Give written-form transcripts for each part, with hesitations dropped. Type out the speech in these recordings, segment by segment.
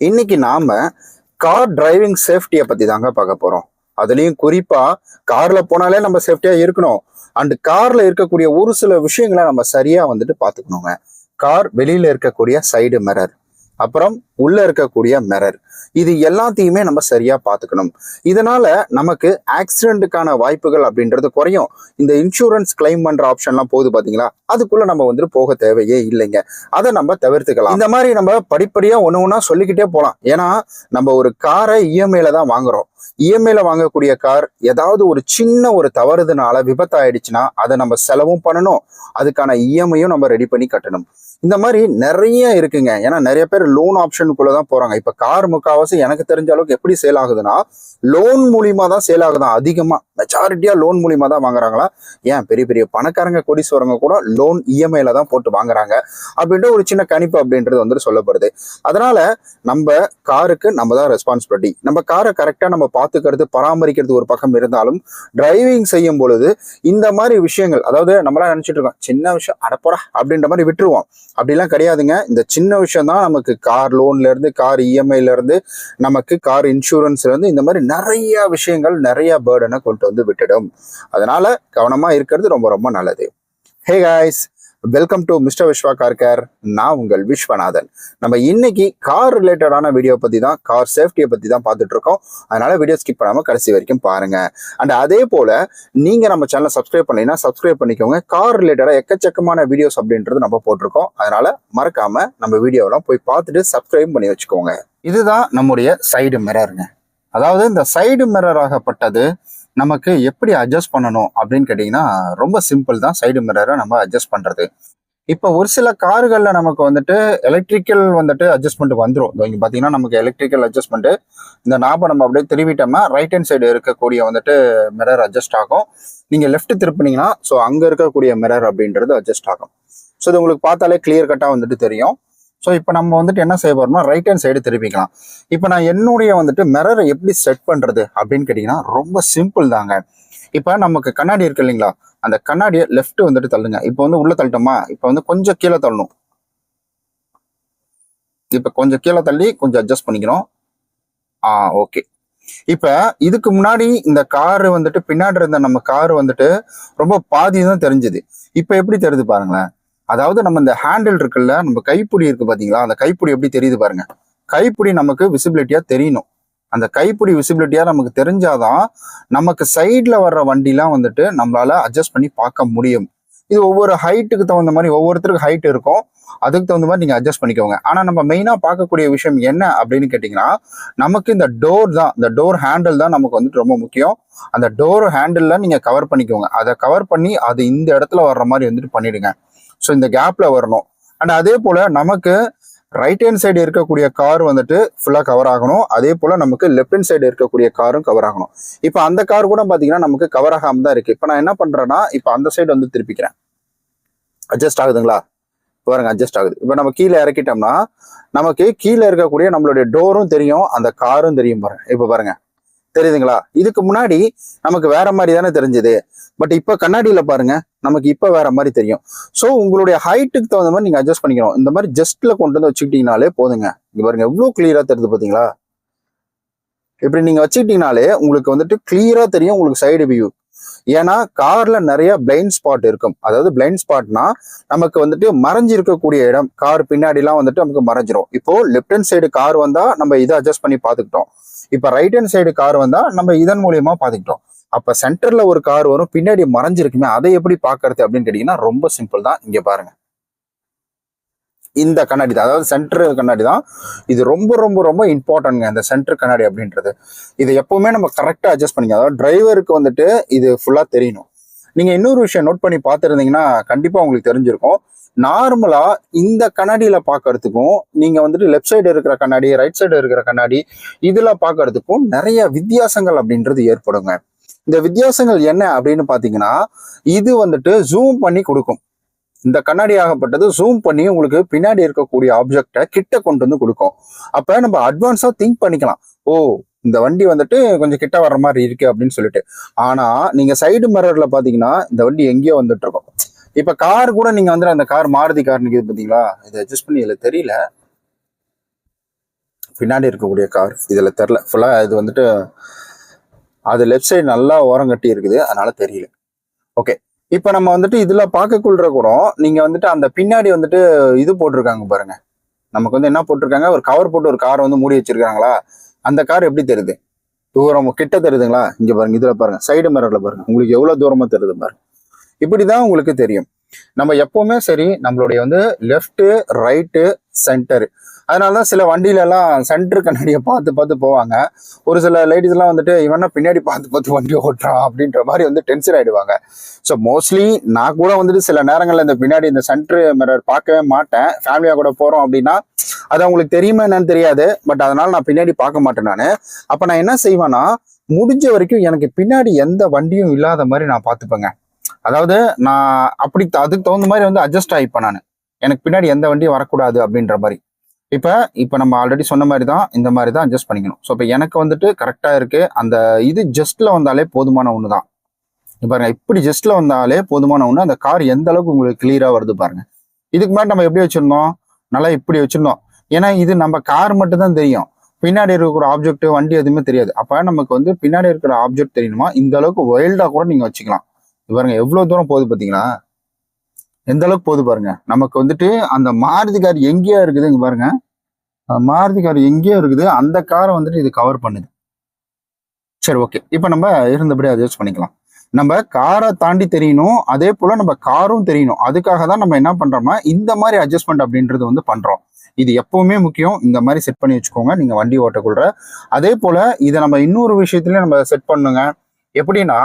இன்னைக்கு நாம car driving சேஃப்டியை பத்தி தாங்க பார்க்க போறோம். அதுலயும் குறிப்பா கார்ல போனாலே நம்ம சேஃப்டியா இருக்கணும். அண்ட் கார்ல இருக்கக்கூடிய ஒரு சில விஷயங்களை நம்ம சரியா பாத்துக்கணுங்க. கார் வெளியில இருக்கக்கூடிய சைடு மிரர், அப்புறம் உள்ள இருக்கக்கூடிய மிரர், இது எல்லாத்தையுமே நம்ம சரியா பார்த்துக்கணும். இதனால நமக்கு ஆக்சிடென்ட்டுக்கான வாய்ப்புகள் அப்படின்றது குறையும். இந்த இன்சூரன்ஸ் கிளைம் பண்ற ஆப்ஷன்லாம் போகுது பாத்தீங்களா, அதுக்குள்ள நம்ம போக தேவையே இல்லைங்க. அதை நம்ம தவிர்த்துக்கலாம். இந்த மாதிரி நம்ம படிப்படியா ஒண்ணு ஒண்ணா சொல்லிக்கிட்டே போலாம். ஏன்னா நம்ம ஒரு காரை இஎம்ஐல தான் வாங்குறோம். இஎம்ஐல வாங்கக்கூடிய கார் ஏதாவது ஒரு சின்ன ஒரு தவறுதுனால விபத்தாயிடுச்சுன்னா அதை நம்ம செலவும் பண்ணணும், அதுக்கான இஎம்ஐயும் நம்ம ரெடி பண்ணி கட்டணும். இந்த மாதிரி நிறைய இருக்குங்க. ஏன்னா நிறைய பேர் லோன் ஆப்ஷனுக்குள்ளதான் போறாங்க. இப்ப கார் முக்காவாசி எனக்கு தெரிஞ்ச அளவுக்கு எப்படி சேல் ஆகுதுன்னா லோன் மூலியமா தான் சேல் ஆகுதான். அதிகமா மெஜாரிட்டியா லோன் மூலியமா தான் வாங்குறாங்களா. ஏன் பெரிய பெரிய பணக்காரங்க கோடீஸ்வரங்க கூட லோன் இஎம்ஐல தான் போட்டு வாங்குறாங்க அப்படின்ற ஒரு சின்ன கணிப்பு அப்படின்றது சொல்லப்படுது. அதனால நம்ம காருக்கு நம்ம தான் ரெஸ்பான்சிபிலிட்டி. நம்ம காரை கரெக்டா நம்ம பார்த்துக்கிறது பராமரிக்கிறது ஒரு பக்கம் இருந்தாலும் டிரைவிங் செய்யும் பொழுது இந்த மாதிரி விஷயங்கள், அதாவது நம்மளாம் நினைச்சிட்டு இருக்கோம் சின்ன விஷயம் அடப்போடா அப்படின்ற மாதிரி விட்டுருவோம். அப்படிலாம் கிடையாதுங்க. இந்த சின்ன விஷயம் தான் நமக்கு கார் லோன்ல இருந்து, கார் இஎம்ஐல இருந்து, நமக்கு கார் இன்சூரன்ஸ்ல இருந்து இந்த மாதிரி நிறைய விஷயங்கள் நிறைய பேர்டனை கொண்டு விட்டுடும். அதனால கவனமா இருக்கிறது ரொம்ப ரொம்ப நல்லது. Hey guys, welcome to mister Viswa car care. நான் உங்கள் விஸ்வநாதன். நம்ம இன்னைக்கு கார் ரிலேட்டடான வீடியோ பத்தி தான், கார் சேஃப்டியை பத்தி தான் பார்த்துட்டு இருக்கோம். அதனால வீடியோ ஸ்கிப் பண்ணாம கடைசி வரைக்கும் பாருங்க. அண்ட் அதே போல நீங்க நம்ம சேனலை சப்ஸ்கிரைப் பண்ணீங்கன்னா சப்ஸ்கிரைப் பண்ணிக்கோங்க. கார் ரிலேட்டடா எக்கச்சக்கமான வீடியோஸ் அப்படின்றது நம்ம போட்டிருக்கோம். அதனால மறக்காம நம்ம வீடியோலாம் போய் பார்த்துட்டு சப்ஸ்கிரைப் பண்ணி வச்சுக்கோங்க. இதுதான் நம்முடைய சைடு மிரருங்க. அதாவது இந்த சைடு மிரர் ஆகப்பட்டது நமக்கு எப்படி அட்ஜஸ்ட் பண்ணணும் அப்படின்னு கேட்டிங்கன்னா ரொம்ப சிம்பிள் தான். சைடு மிரரை நம்ம அட்ஜஸ்ட் பண்ணுறது. இப்போ ஒரு சில கார்களில் நமக்கு எலக்ட்ரிக்கல் அட்ஜஸ்ட்மெண்ட் வந்துடும். இங்கே பார்த்தீங்கன்னா நமக்கு எலக்ட்ரிக்கல் அட்ஜஸ்ட்மெண்ட்டு இந்த நாபை நம்ம அப்படியே திருவிட்டோம்னா ரைட் ஹேண்ட் சைடு இருக்கக்கூடிய மிரர் அட்ஜஸ்ட் ஆகும். நீங்கள் லெஃப்ட் திருப்பினீங்கன்னா ஸோ அங்கே இருக்கக்கூடிய மிரர் அப்படின்றது அட்ஜஸ்ட் ஆகும். ஸோ இது உங்களுக்கு பார்த்தாலே கிளியர் கட்டாக தெரியும். ஸோ இப்போ நம்ம என்ன செய்ய போறோம்னா ரைட் ஹேண்ட் சைடு திருப்பிக்கலாம். இப்போ நான் என்னுடைய மிரரை எப்படி செட் பண்றது அப்படின்னு கேட்டிங்கன்னா ரொம்ப சிம்பிள் தாங்க. இப்போ நமக்கு கண்ணாடி இருக்கு இல்லைங்களா, அந்த கண்ணாடியை லெஃப்ட் தள்ளுங்க. இப்போ உள்ள தள்ளிட்டோமா, இப்போ கொஞ்சம் கீழே தள்ளணும். இப்போ கொஞ்சம் கீழே தள்ளி கொஞ்சம் அட்ஜஸ்ட் பண்ணிக்கிறோம். ஓகே. இப்ப இதுக்கு முன்னாடி இந்த காரு பின்னாடி இருந்த நம்ம காரு ரொம்ப பாதி தான் தெரிஞ்சுது. இப்ப எப்படி தெரியுது பாருங்களேன். அதாவது நம்ம இந்த ஹேண்டில் இருக்குல்ல, நம்ம கைப்பிடி இருக்கு பாத்தீங்களா, அந்த கைப்பிடி எப்படி தெரியுது பாருங்க. கைப்பிடி நமக்கு விசிபிலிட்டியா தெரியணும். அந்த கைப்பிடி விசிபிலிட்டியா நமக்கு தெரிஞ்சாதான் நமக்கு சைட்ல வர்ற வண்டிலாம் நம்மளால அட்ஜஸ்ட் பண்ணி பார்க்க முடியும். இது ஒவ்வொரு ஹைட்டுக்கு தகுந்த மாதிரி, ஒவ்வொருத்தருக்கு ஹைட் இருக்கும், அதுக்கு தகுந்த மாதிரி நீங்க அட்ஜஸ்ட் பண்ணிக்கோங்க. ஆனா நம்ம மெயினா பார்க்கக்கூடிய விஷயம் என்ன அப்படின்னு கேட்டீங்கன்னா நமக்கு இந்த டோர் தான், இந்த டோர் ஹேண்டில் தான் நமக்கு ரொம்ப முக்கியம். அந்த டோர் ஹேண்டில்ல நீங்க கவர் பண்ணிக்கோங்க. அதை கவர் பண்ணி அது இந்த இடத்துல வர்ற மாதிரி பண்ணிடுங்க. ஸோ இந்த கேப்ல வரணும். அண்ட் அதே போல நமக்கு ரைட் ஹேண்ட் சைடு இருக்கக்கூடிய கார் ஃபுல்லா கவர் ஆகணும். அதே போல நமக்கு லெஃப்ட் ஹேண்ட் சைடு இருக்கக்கூடிய காரும் கவர் ஆகணும். இப்போ அந்த கார் கூட பாத்தீங்கன்னா நமக்கு கவர் ஆகாம தான் இருக்கு. இப்போ நான் என்ன பண்றேன்னா இப்போ அந்த சைடு திருப்பிக்கிறேன். அட்ஜஸ்ட் ஆகுதுங்களா பாருங்க, அட்ஜஸ்ட் ஆகுது. இப்போ நம்ம கீழே இறக்கிட்டோம்னா நமக்கு கீழே இருக்கக்கூடிய நம்மளுடைய டோரும் தெரியும், அந்த காரும் தெரியும் பாருங்க. இப்போ பாருங்க தெரியுதுங்களா. இதுக்கு முன்னாடி நமக்கு வேற மாதிரி தானே தெரிஞ்சது, பட் இப்ப கண்ணாடியில பாருங்க நமக்கு இப்ப வேற மாதிரி தெரியும். ஸோ உங்களுடைய ஹைட்டுக்கு தகுந்த மாதிரி நீங்க அட்ஜஸ்ட் பண்ணிக்கணும். இந்த மாதிரி ஜஸ்ட்ல கொண்டு வச்சுக்கிட்டீங்கனாலே போதுங்க. இங்க பாருங்க எவ்வளவு கிளியரா தெரியுது பாத்தீங்களா. இப்படி நீங்க வச்சுக்கிட்டீங்கனாலே உங்களுக்கு கிளியரா தெரியும் உங்களுக்கு சைடு வியூ. ஏன்னா கார்ல நிறைய பிளைண்ட் ஸ்பாட் இருக்கும். அதாவது பிளைண்ட் ஸ்பாட்னா நமக்கு மறைஞ்சு இருக்கக்கூடிய இடம், கார் பின்னாடி எல்லாம் நமக்கு மறைஞ்சிரும். இப்போ லெஃப்ட் ஹேண்ட் சைடு கார் வந்தா நம்ம இதை அட்ஜஸ்ட் பண்ணி பாத்துக்கிட்டோம். இப்ப ரைட் ஹேண்ட் சைடு கார் வந்தா நம்ம இதன் மூலியமா பாத்துக்கிட்டோம். அப்ப சென்டர்ல ஒரு கார் வரும், பின்னாடி மறைஞ்சிருக்குமே, அதை எப்படி பாக்குறது அப்படின்னு கேட்டீங்கன்னா ரொம்ப சிம்பிள் தான். இங்க பாருங்க, இந்த கண்ணாடி தான், அதாவது சென்டர் கண்ணாடி தான். இது ரொம்ப ரொம்ப ரொம்ப இம்பார்ட்டன்ட்ங்க, இந்த சென்டர் கண்ணாடி அப்படின்றது. இதை எப்பவுமே நம்ம கரெக்டா அட்ஜஸ்ட் பண்ணிக்க. அதாவது டிரைவருக்கு இது ஃபுல்லா தெரியணும். நீங்க இன்னொரு விஷயம் நோட் பண்ணி பார்த்துருந்தீங்கன்னா கண்டிப்பா உங்களுக்கு தெரிஞ்சிருக்கும். நார்மலா இந்த கண்ணாடியில பாக்குறதுக்கும் நீங்க லெஃப்ட் சைடு இருக்கிற கண்ணாடி, ரைட் சைடு இருக்கிற கண்ணாடி இதுல பாக்குறதுக்கும் நிறைய வித்தியாசங்கள் அப்படின்றது ஏற்படுங்க. இந்த வித்தியாசங்கள் என்ன அப்படின்னு பாத்தீங்கன்னா இது ஜூம் பண்ணி கொடுக்கும். இந்த கண்ணாடி ஆகப்பட்டது ஜூம் பண்ணி உங்களுக்கு பின்னாடி இருக்கக்கூடிய ஆப்ஜெக்டை கிட்ட கொண்டு கொடுக்கும். அப்ப நம்ம அட்வான்ஸா திங்க் பண்ணிக்கலாம், ஓ இந்த வண்டி கொஞ்சம் கிட்ட வர்ற மாதிரி இருக்கு அப்படின்னு சொல்லிட்டு. ஆனா நீங்க சைடு மிரர்ல பாத்தீங்கன்னா இந்த வண்டி எங்கேயோ இருக்கும். இப்ப கார் கூட நீங்க அந்த கார் மாருதி கார் நிக்குது பாத்தீங்களா, இதை அட்ஜஸ்ட் பண்ணி இதுல தெரியல. பின்னாடி இருக்கக்கூடிய கார் இதில் தெரில ஃபுல்லாக இது வந்துட்டு அது லெஃப்ட் சைடு நல்லா ஓரம் கட்டி இருக்குது, அதனால தெரியல. ஓகே, இப்போ நம்ம வந்துட்டு இதில் பார்க்கக்குள்ள கூட நீங்கள் வந்துட்டு அந்த பின்னாடி வந்துட்டு இது போட்டிருக்காங்க பாருங்க. நமக்கு வந்து என்ன போட்டிருக்காங்க, ஒரு கவர் போட்டு ஒரு காரை வந்து மூடி வச்சிருக்காங்களா, அந்த கார் எப்படி தெரியுது, தூரம் கிட்ட தெரியுதுங்களா? இங்கே பாருங்க, இதில் பாருங்க, சைடு மிரர்ல பாருங்க, உங்களுக்கு எவ்வளோ தூரமாக தெரியுது பாருங்க. இப்படிதான் உங்களுக்கு தெரியும். நம்ம எப்பவுமே சரி, நம்மளுடைய வந்து லெஃப்ட் ரைட்டு சென்டர், அதனாலதான் சில வண்டியில எல்லாம் சென்டர் கண்ணாடியை பார்த்து பார்த்து போவாங்க. ஒரு சில லேடிஸ் எல்லாம் வந்துட்டு இவனா பின்னாடி பார்த்து பார்த்து வண்டி ஓட்டுறான் அப்படின்ற மாதிரி வந்து டென்ஷன் ஆயிடுவாங்க. ஸோ மோஸ்ட்லி நான் கூட வந்துட்டு சில நேரங்கள்ல இந்த பின்னாடி இந்த சென்டர் மிரர் பார்க்கவே மாட்டேன். ஃபேமிலியா கூட போறோம் அப்படின்னா அது அவங்களுக்கு தெரியுமா என்னன்னு தெரியாது, பட் அதனால நான் பின்னாடி பார்க்க மாட்டேன். நான் அப்ப நான் என்ன செய்வேன்னா, முடிஞ்ச வரைக்கும் எனக்கு பின்னாடி எந்த வண்டியும் இல்லாத மாதிரி நான் பார்த்துப்பேங்க. அதாவது நான் அப்படி அதுக்கு தகுந்த மாதிரி வந்து அட்ஜஸ்ட் ஆகிப்பேன். நான் எனக்கு பின்னாடி எந்த வண்டியும் வரக்கூடாது அப்படின்ற மாதிரி. இப்போ நம்ம ஆல்ரெடி சொன்ன மாதிரி தான், இந்த மாதிரி தான் அட்ஜஸ்ட் பண்ணிக்கணும். ஸோ இப்போ எனக்கு வந்துட்டு கரெக்டாக இருக்கு. அந்த இது ஜஸ்ட்ல வந்தாலே போதுமான ஒன்று தான். பாருங்க, இப்படி ஜஸ்ட்ல வந்தாலே போதுமான ஒன்று. அந்த கார் எந்த அளவுக்கு உங்களுக்கு கிளியரா வருது பாருங்க. இதுக்கு முன்னாடி நம்ம எப்படி வச்சிருந்தோம், நல்லா இப்படி வச்சிருந்தோம். ஏன்னா இது நம்ம கார் மட்டும் தான் தெரியும், பின்னாடி இருக்கிற ஆப்ஜெக்ட் வண்டி எதுவுமே தெரியாது. அப்ப நமக்கு வந்து பின்னாடி இருக்கிற ஆப்ஜெக்ட் தெரியணுமா, இந்த அளவுக்கு வைல்டா கூட நீங்க வச்சுக்கலாம். பாருங்க எவ்வளவு தூரம் போகுது பாத்தீங்களா, எந்த அளவுக்கு போகுது பாருங்க. நமக்கு வந்துட்டு அந்த மாருதி கார் எங்கேயா இருக்குது, இங்க பாருங்க, மாருதி கார் எங்கேயோ இருக்குது, அந்த காரை வந்துட்டு இது கவர் பண்ணுது. சரி, ஓகே, இப்போ நம்ம இருந்தபடி அட்ஜஸ்ட் பண்ணிக்கலாம். நம்ம காரை தாண்டி தெரியணும், அதே போல நம்ம காரும் தெரியணும். அதுக்காக தான் நம்ம என்ன பண்றோம்னா இந்த மாதிரி அட்ஜஸ்ட்மெண்ட் அப்படின்றது வந்து பண்றோம். இது எப்பவுமே முக்கியம். இந்த மாதிரி செட் பண்ணி வச்சுக்கோங்க நீங்க வண்டி ஓட்டக்குள்ள. அதே போல இதை நம்ம இன்னொரு விஷயத்துலயும் நம்ம செட் பண்ணுங்க. எப்படின்னா,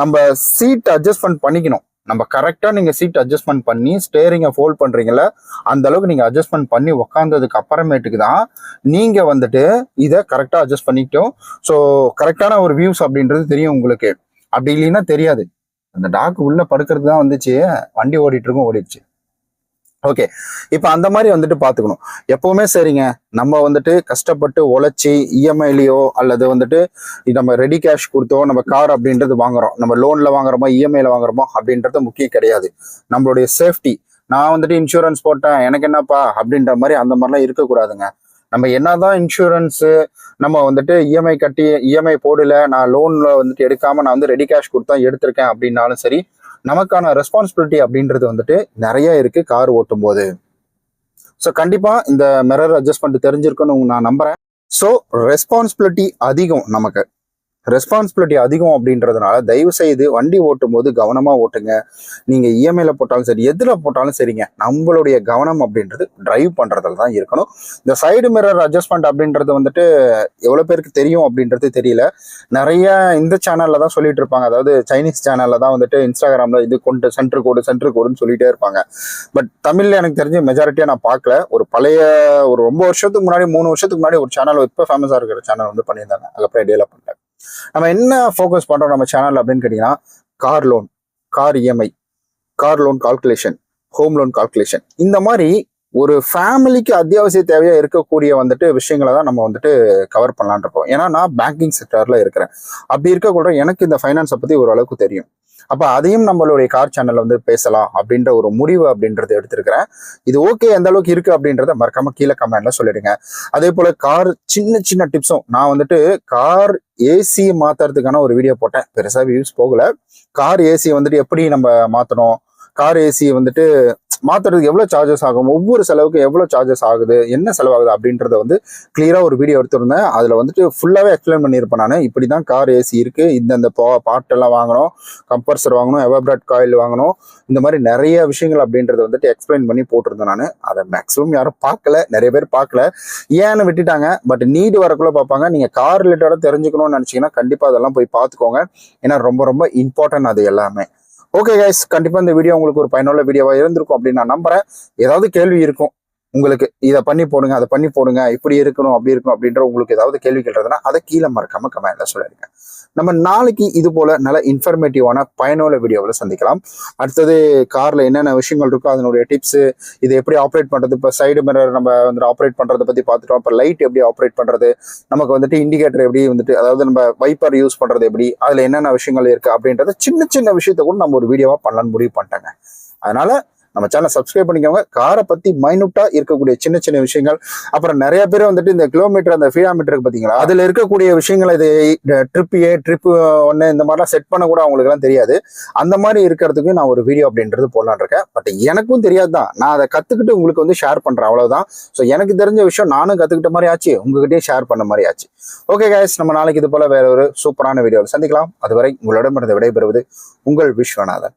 நம்ம சீட் அட்ஜஸ்ட்மெண்ட் பண்ணிக்கணும். நம்ம கரெக்டா நீங்க சீட் அட்ஜஸ்ட்மெண்ட் பண்ணி ஸ்டேரிங்கை ஃபோல்ட் பண்றீங்கல்ல, அந்த அளவுக்கு நீங்க அட்ஜஸ்ட்மெண்ட் பண்ணி உக்காந்ததுக்கு அப்புறமேட்டுக்கு தான் நீங்க வந்துட்டு இதை கரெக்டா அட்ஜஸ்ட் பண்ணிக்கிட்டோம். ஸோ கரெக்டான ஒரு வியூஸ் அப்படின்றது தெரியும் உங்களுக்கு. அப்படி இல்லைன்னா தெரியாது. அந்த டாக் உள்ள படுக்கிறது தான் வந்துச்சு, வண்டி ஓடிட்டு இருக்கும், ஓடிடுச்சு. ஓகே, இப்போ அந்த மாதிரி வந்துட்டு பார்த்துக்கணும் எப்பவுமே. சரிங்க, நம்ம வந்துட்டு கஷ்டப்பட்டு உழைச்சி இஎம்ஐலையோ அல்லது வந்துட்டு நம்ம ரெடி கேஷ் கொடுத்தோ நம்ம கார் அப்படின்றது வாங்குறோம். நம்ம லோன்ல வாங்குறோமோ இஎம்ஐல வாங்குறோமோ அப்படின்றது முக்கியம் கிடையாது. நம்மளுடைய சேஃப்டி, நான் வந்துட்டு இன்சூரன்ஸ் போட்டேன் எனக்கு என்னப்பா அப்படின்ற மாதிரி அந்த மாதிரிலாம் இருக்கக்கூடாதுங்க. நம்ம என்னதான் இன்சூரன்ஸு நம்ம வந்துட்டு இஎம்ஐ கட்டி இஎம்ஐ போடல, நான் லோன்ல வந்துட்டு எடுக்காம நான் வந்து ரெடி கேஷ் கொடுத்தா எடுத்திருக்கேன் அப்படின்னாலும் சரி, நமக்கான ரெஸ்பான்சிபிலிட்டி அப்படின்றது வந்துட்டு நிறைய இருக்கு கார் ஓட்டும் போது. ஸோ கண்டிப்பா இந்த மிரர் அட்ஜஸ்ட்மெண்ட் தெரிஞ்சிருக்குன்னு நான் நம்புறேன். ஸோ ரெஸ்பான்சிபிலிட்டி அதிகம், நமக்கு ரெஸ்பான்சிபிலிட்டி அதிகம் அப்படின்றதுனால தயவு செய்து வண்டி ஓட்டும் போது கவனமா ஓட்டுங்க. நீங்க இஎம்ஐல போட்டாலும் சரி, எதுல போட்டாலும் சரிங்க, நம்மளுடைய கவனம் அப்படின்றது டிரைவ் பண்றதுல தான் இருக்கணும். இந்த சைடு மிரர் அட்ஜஸ்ட்மெண்ட் அப்படின்றது வந்துட்டு எவ்வளவு பேருக்கு தெரியும் அப்படின்றது தெரியல. நிறைய இந்த சேனல்ல தான் சொல்லிட்டு இருப்பாங்க. அதாவது சைனீஸ் சேனல்ல தான் வந்துட்டு இன்ஸ்டாகிராம்ல இது கொண்டு சென்டர் கோடுன்னு சொல்லிட்டே இருப்பாங்க. பட் தமிழ்ல எனக்கு தெரிஞ்ச மெஜாரிட்டியா நான் பார்க்கல. ஒரு பழைய ஒரு ரொம்ப வருஷத்துக்கு முன்னாடி 3 வருஷத்துக்கு முன்னாடி ஒரு சேனல் இப்போ ஃபேமஸா இருக்கிற சேனல் வந்து பண்ணியிருந்தாங்க. அதுக்கப்புறம் டெவலப் பண்ணிட்டாங்க. நம்ம என்ன ஃபோக்கஸ் பண்றோம் நம்ம சேனல் அப்படின்னு கேட்டீங்கன்னா, car loan, car EMI, car loan calculation, home loan calculation, இந்த மாதிரி ஒரு ஃபேமிலிக்கு அத்தியாவசிய தேவையா இருக்கக்கூடிய வந்துட்டு விஷயங்களை தான் நம்ம வந்துட்டு கவர் பண்ணலான் இருக்கோம். ஏன்னா நான் பேங்கிங் செக்டர்ல இருக்கிறேன். அப்படி இருக்கக்கூட எனக்கு இந்த ஃபைனான்ஸை பத்தி ஓரளவுக்கு தெரியும். அப்ப அதையும் நம்மளுடைய கார் சேனல்ல வந்து பேசலாம் அப்படின்ற ஒரு முடிவு அப்படின்றத எடுத்திருக்கிறேன். இது ஓகே எந்த அளவுக்கு இருக்கு அப்படின்றத மறக்காம கீழே கமெண்ட்ல சொல்லிடுங்க. அதே போல கார் சின்ன சின்ன டிப்ஸும், நான் வந்துட்டு கார் ஏசி மாத்துறதுக்கான ஒரு வீடியோ போட்டேன், பெருசா வியூஸ் போகல. கார் ஏசி வந்துட்டு எப்படி நம்ம மாத்தணும், கார் ஏசி வந்துட்டு மாத்துறதுக்கு எவ்வளவு சார்ஜஸ் ஆகும், ஒவ்வொரு செலவுக்கு எவ்வளவு சார்ஜஸ் ஆகுது, என்ன செலவாகுது அப்படின்றத வந்து கிளியரா ஒரு வீடியோ எடுத்திருந்தேன். அதுல வந்துட்டு ஃபுல்லாவே எக்ஸ்பிளைன் பண்ணியிருப்பேன். நான் இப்படிதான் கார் ஏசி இருக்கு, இந்த பார்ட் எல்லாம் வாங்கணும், கம்ப்ரஸர் வாங்கணும், எவாப்ரேட் காயில் வாங்கணும், இந்த மாதிரி நிறைய விஷயங்கள் அப்படின்றத வந்துட்டு எக்ஸ்பிளைன் பண்ணி போட்டிருந்தேன். நான் அதை மேக்ஸிமம் யாரும் பார்க்கல, நிறைய பேர் பார்க்கல, ஏன்னு விட்டுட்டாங்க. பட் நீடு வரக்குள்ள பார்ப்பாங்க. நீங்க கார் ரிலேட்டடா தெரிஞ்சுக்கணும்னு நினைச்சீங்கன்னா கண்டிப்பா அதெல்லாம் போய் பார்த்துக்கோங்க. ஏன்னா ரொம்ப ரொம்ப இம்பார்ட்டன்ட் அது எல்லாமே. ஓகே கைஸ், கண்டிப்பா இந்த வீடியோ உங்களுக்கு ஒரு பயனுள்ள வீடியோவா இருந்திருக்கும் அப்படின்னு நான் நம்புறேன். ஏதாவது கேள்வி இருக்கும் உங்களுக்கு, இதை பண்ணி போடுங்க, அதை பண்ணி போடுங்க, இப்படி இருக்கணும் அப்படி இருக்கணும் அப்படின்ற உங்களுக்கு ஏதாவது கேள்வி கேட்கறதுனா அதை கீழே மறக்காம கமெண்ட்ல சொல்லிடுங்க. நம்ம நாளைக்கு இது போல நல்ல இன்ஃபர்மேட்டிவான பயனுள்ள வீடியோவில் சந்திக்கலாம். அடுத்தது கார்ல என்னென்ன விஷயங்கள் இருக்கோ அதனுடைய டிப்ஸ், இதை எப்படி ஆப்ரேட் பண்றது, இப்போ சைடு மிரர் நம்ம வந்துட்டு ஆப்ரேட் பண்றதை பத்தி பார்த்துட்டோம். இப்போ லைட் எப்படி ஆப்ரேட் பண்றது, நமக்கு வந்துட்டு இண்டிகேட்டர் எப்படி வந்துட்டு, அதாவது நம்ம வைப்பர் யூஸ் பண்றது எப்படி, அதுல என்னென்ன விஷயங்கள் இருக்கு அப்படின்றத சின்ன சின்ன விஷயத்த கூட நம்ம ஒரு வீடியோவா பண்ணலான்னு முடிவு பண்ணிட்டாங்க. அதனால நம்ம சேனலை சப்ஸ்கிரைப் பண்ணிக்கோங்க. காரை பத்தி மைனூட்டா இருக்கக்கூடிய சின்ன சின்ன விஷயங்கள், அப்புறம் நிறைய பேர் வந்துட்டு இந்த கிலோமீட்டர் அந்த ஃபீடாமீட்டருக்கு பார்த்தீங்களா, அதுல இருக்கக்கூடிய விஷயங்கள், இது ட்ரிப் ஏ ட்ரிப் ஒன்று இந்த மாதிரிலாம் செட் பண்ண கூட அவங்களுக்கு எல்லாம் தெரியாது. அந்த மாதிரி இருக்கிறதுக்கு நான் ஒரு வீடியோ அப்படின்றது போடலான் இருக்கேன். பட் எனக்கும் தெரியாது தான், நான் அதை கத்துக்கிட்டு உங்களுக்கு வந்து ஷேர் பண்றேன், அவ்வளவுதான். ஸோ எனக்கு தெரிஞ்ச விஷயம் நானும் கத்துக்கிட்ட மாதிரி ஆச்சு, உங்ககிட்டயும் ஷேர் பண்ண மாதிரி ஆச்சு. ஓகே கைஸ், நம்ம நாளைக்கு இது போல வேற ஒரு சூப்பரான வீடியோவில் சந்திக்கலாம். அதுவரை உங்களிடமிருந்து விடைபெறுவது உங்கள் விஸ்வநாதன்.